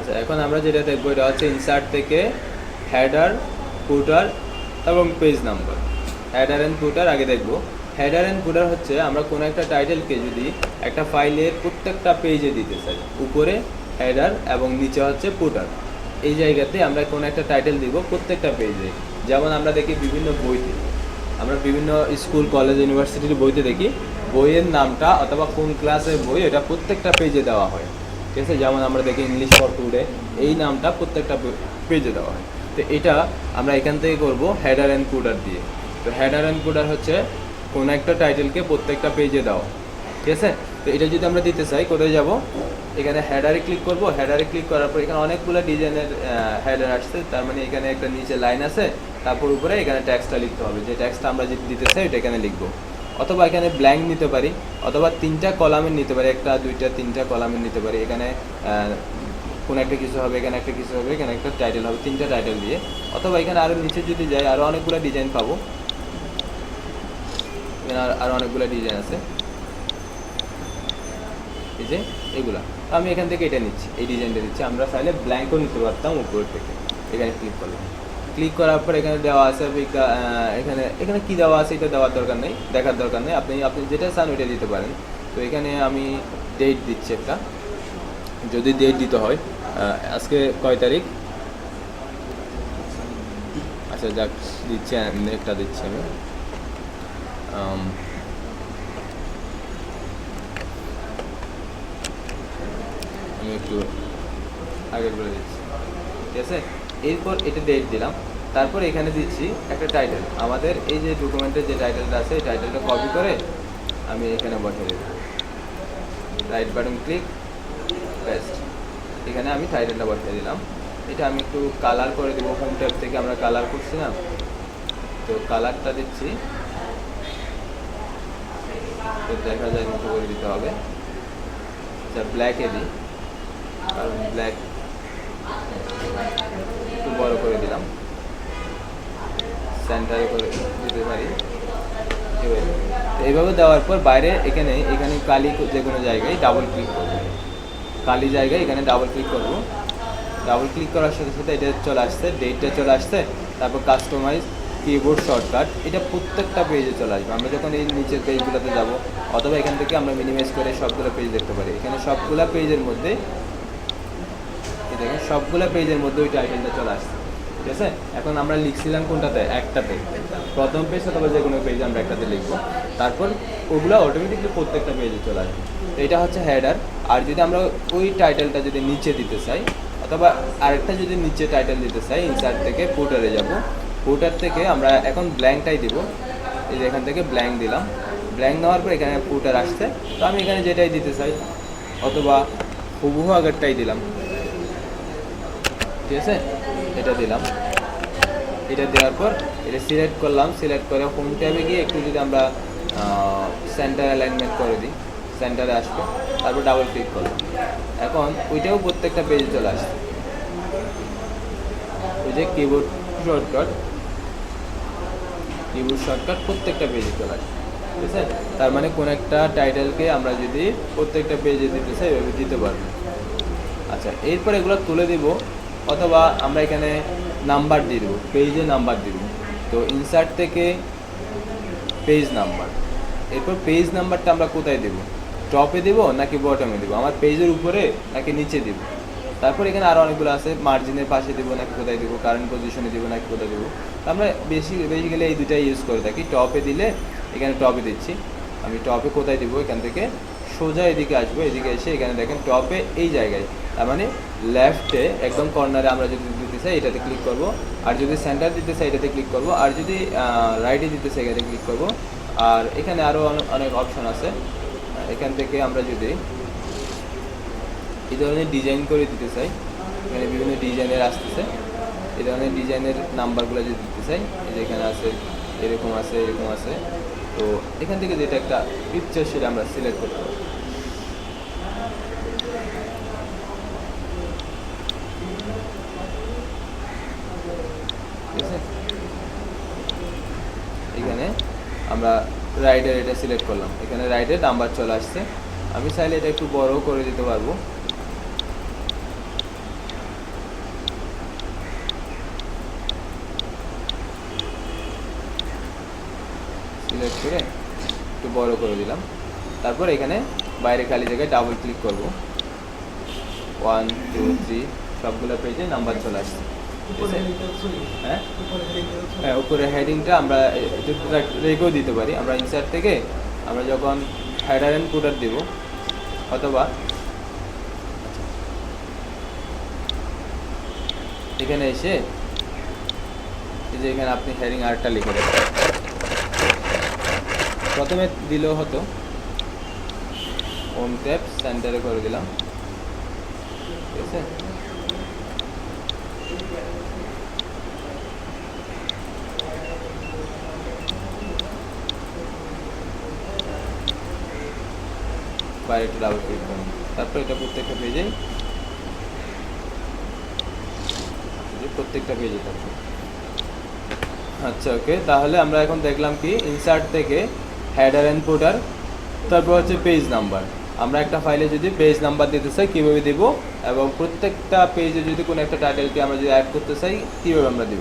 আচ্ছা, এখন আমরা যেটা দেখবো এটা হচ্ছে ইনসার্ট থেকে হেডার, ফুটার এবং পেজ নাম্বার। হেডার অ্যান্ড ফুটার আগে দেখবো। হেডার অ্যান্ড ফুটার হচ্ছে আমরা কোনো একটা টাইটেলকে যদি একটা ফাইলের প্রত্যেকটা পেজে দিতে চাই, উপরে হেডার এবং নিচে হচ্ছে ফুটার, এই জায়গাতে আমরা কোনো একটা টাইটেল দিব প্রত্যেকটা পেজে। যেমন আমরা দেখি বিভিন্ন বইতে, আমরা বিভিন্ন স্কুল, কলেজ, ইউনিভার্সিটির বইতে দেখি বইয়ের নামটা অথবা কোন ক্লাসের বই এটা প্রত্যেকটা পেজে দেওয়া হয়। ঠিক আছে, যেমন আমরা দেখি ইংলিশ ফর টুডে, এই নামটা প্রত্যেকটা পেজে দেওয়া হয়। তো এটা আমরা এখান থেকে করব হেডার অ্যান্ড ফুটার দিয়ে। তো হেডার অ্যান্ড ফুটার হচ্ছে কোনো একটা টাইটেলকে প্রত্যেকটা পেজে দেওয়া। ঠিক আছে, তো এটা যদি আমরা দিতে চাই কোথায় যাব, এখানে হেডারে ক্লিক করব। হেডারে ক্লিক করার পর এখানে অনেকগুলো ডিজাইনের হেডার আসছে, তার মানে এখানে একটা নিচে লাইন আছে, তারপর উপরে এখানে ট্যাক্সটা লিখতে হবে। যে ট্যাক্সটা আমরা যদি দিতে চাই এটা এখানে লিখবো। অথবা এখানে ব্ল্যাঙ্ক নিতে পারি, অথবা 3টা কলামের নিতে পারি, 1টা 2টা 3টা কলামের নিতে পারি। এখানে কোনো একটা কিছু হবে, এখানে একটা কিছু হবে, এখানে একটা টাইটেল হবে, 3টা টাইটেল দিয়ে। অথবা এখানে আরও নিচে যদি যাই আরও অনেকগুলো ডিজাইন পাবো, এখানে আরও অনেকগুলো ডিজাইন আছে, এই যে এগুলা। আমি এখান থেকে এটা নিচ্ছি, এই ডিজাইনটা দিচ্ছি। আমরা চাইলে ব্ল্যাঙ্কও নিতে পারতাম উপর থেকে। এখানে ক্লিক করলাম, ক্লিক করার পর এখানে দেওয়া আছে, এখানে এখানে কী দেওয়া আছে এটা দেওয়ার দরকার নেই, দেখার দরকার নেই। আপনি যেটা চান ওইটা দিতে পারেন। তো এখানে আমি ডেট দিচ্ছি একটা, যদি ডেট দিতে হয় আজকে কয় তারিখ, আচ্ছা যাক দিচ্ছি, একটা দিচ্ছি আমি। আমি একটু আগের বলে দিচ্ছি, ঠিক আছে। এরপর এটা ডেট দিলাম, তারপর এখানে দিচ্ছি একটা টাইটেল। আমাদের এই যে ডকুমেন্টের যে টাইটেলটা আছে এই টাইটেলটা কপি করে আমি এখানে বসিয়ে দেব। Right button click, paste. এখানে আমি টাইটেলটা বসিয়ে দিলাম। এটা আমি একটু কালার করে দেবো, হোম ট্যাব থেকে আমরা কালার করছি না, তো কালারটা দিচ্ছি, তো দেখা যায় মতো করে দিতে হবে। আচ্ছা, ব্ল্যাকে দিই, কারণ ব্ল্যাক একটু বড় করে দিলাম, সেন্টারে করে দিতে পারি। এইভাবে দেওয়ার পর বাইরে এখানে কালি যে কোনো জায়গায় ডাবল ক্লিক করব, কালি জায়গায় এখানে ডাবল ক্লিক করব। ডাবল ক্লিক করার সাথে সাথে এটা চলে আসছে, ডেটটা চলে আসছে। তারপর কাস্টমাইজ কিবোর্ড শর্টকাট, এটা প্রত্যেকটা পেজে চলে আসবে। আমরা যখন এই নিচের পেজগুলোতে যাব, অথবা এখান থেকে আমরা মিনিমাইজ করে সবগুলো পেজ দেখতে পারি। এখানে সবগুলো পেজের মধ্যে, দেখেন সবগুলো পেজের মধ্যে ওই টাইটেলটা চলে আসছে। ঠিক আছে, এখন আমরা লিখছিলাম কোনটাতে, একটাতে, প্রথম পেজ অথবা যে কোনো পেজে আমরা একটাতে লিখবো, তারপর ওগুলো অটোমেটিকলি প্রত্যেকটা পেজে চলে আসবে। তো এটা হচ্ছে হেডার। আর যদি আমরা ওই টাইটেলটা যদি নিচে দিতে চাই, অথবা আরেকটা যদি নিচে টাইটেল দিতে চাই, ইনসার্ট থেকে ফুটারে যাব। ফুটার থেকে আমরা এখন ব্ল্যাঙ্কটাই দিব, এই যে এখান থেকে ব্ল্যাঙ্ক দিলাম। ব্ল্যাঙ্ক নেওয়ার পর এখানে ফুটার আসছে, তো আমি এখানে যেটাই দিতে চাই, অথবা হুবহু আগেরটাই দিলাম। ঠিক আছে, এটা দিলাম। এটা দেওয়ার পর এটা সিলেক্ট করলাম, সিলেক্ট করে হোম ট্যাবে গিয়ে একটু যদি আমরা সেন্টার অ্যালাইনমেন্ট করে দিই, সেন্টারে আসবে। তারপর ডাবল ক্লিক করলাম, এখন ওইটাও প্রত্যেকটা পেজে চলে আসছে। ওই যে কিবোর্ড শর্টকাট প্রত্যেকটা পেজে চলে আসছে। ঠিক আছে, তার মানে কোন একটা টাইটেলকে আমরা যদি প্রত্যেকটা পেজে দিতে চাই ওইভাবে দিতে পারবো। আচ্ছা, এরপর এগুলো তুলে দিব, অথবা আমরা এখানে নাম্বার দিয়ে দেবো, পেজে নাম্বার দিয়ে দেবো। তো ইনসার্ট থেকে পেজ নাম্বার, এরপর পেজ নাম্বারটা আমরা কোথায় দেবো, টপে দেবো নাকি বটমে দেবো, আমার পেজের উপরে নাকি নিচে দেবো। তারপর এখানে আরও অনেকগুলো আছে, মার্জিনের পাশে দেবো নাকি কোথায় দেবো, কারেন্ট পজিশনে দেবো নাকি কোথায় দেবো। আমরা বেসিক্যালি এই দুটাই ইউজ করে থাকি। টপে দিলে এখানে টপে দিচ্ছি, আমি টপে কোথায় দেবো, এখান থেকে সোজা এদিকে আসবো, এদিকে এসে এখানে দেখেন টপে এই জায়গায়, তার মানে লেফটে একদম কর্নারে আমরা যদি দিতে চাই এটাতে ক্লিক করব, আর যদি সেন্টার দিতে চাই এটাতে ক্লিক করব, আর যদি রাইটে দিতে চাই এটাতে ক্লিক করব। আর এখানে আরও অনেক অপশন আছে। এখান থেকে আমরা যদি এই ধরনের ডিজাইন করে দিতে চাই, এখানে বিভিন্ন ডিজাইনের আসতেছে, এই ধরনের ডিজাইনের নাম্বারগুলো যদি দিতে চাই, এই যে এখানে আছে, এরকম আছে, এরকম আছে। তো এখান থেকে যেটা একটা পিকচার সেটা আমরা সিলেক্ট করতে পারি। ঠিক আছে, এখানে আমরা রাইডের এটা সিলেক্ট করলাম, এখানে রাইডের নাম্বার চলে আসছে। আমি চাইলে এটা একটু বড় করে দিতে পারবো, সিলেক্ট করে একটু বড় করে দিলাম। তারপর এখানে বাইরে খালি জায়গায় ডাবল ক্লিক করব। 1 2 3 সবগুলো পেজে নাম্বার চলে আসছে। হ্যাঁ হ্যাঁ, উপরে হেডিংটা আমরা রেখেও দিতে পারি। আমরা ইনসার্ট থেকে আমরা যখন হেডার অ্যান্ড ফুটার দেব, অথবা এখানে এসে এই যে এখানে আপনি হেডিং আরেকটা লিখে দেবেন। প্রথমে দিলেও হতো, হোম ট্যাব সেন্টারে করে দিলাম, ঠিক আছে। বাইরে একটু ডাবল ক্লিক করুন, তারপর এটা প্রত্যেকটা পেজে থাকবে। আচ্ছা, ওকে। তাহলে আমরা এখন দেখলাম কি ইনসার্ট থেকে হেডার অ্যান্ড ফুটার, তারপর হচ্ছে পেজ নাম্বার। আমরা একটা ফাইলে যদি পেজ নাম্বার দিতে চাই কীভাবে দিব, এবং প্রত্যেকটা পেজে যদি কোনো একটা টাইটেলকে আমরা যদি অ্যাড করতে চাই কীভাবে আমরা দিব।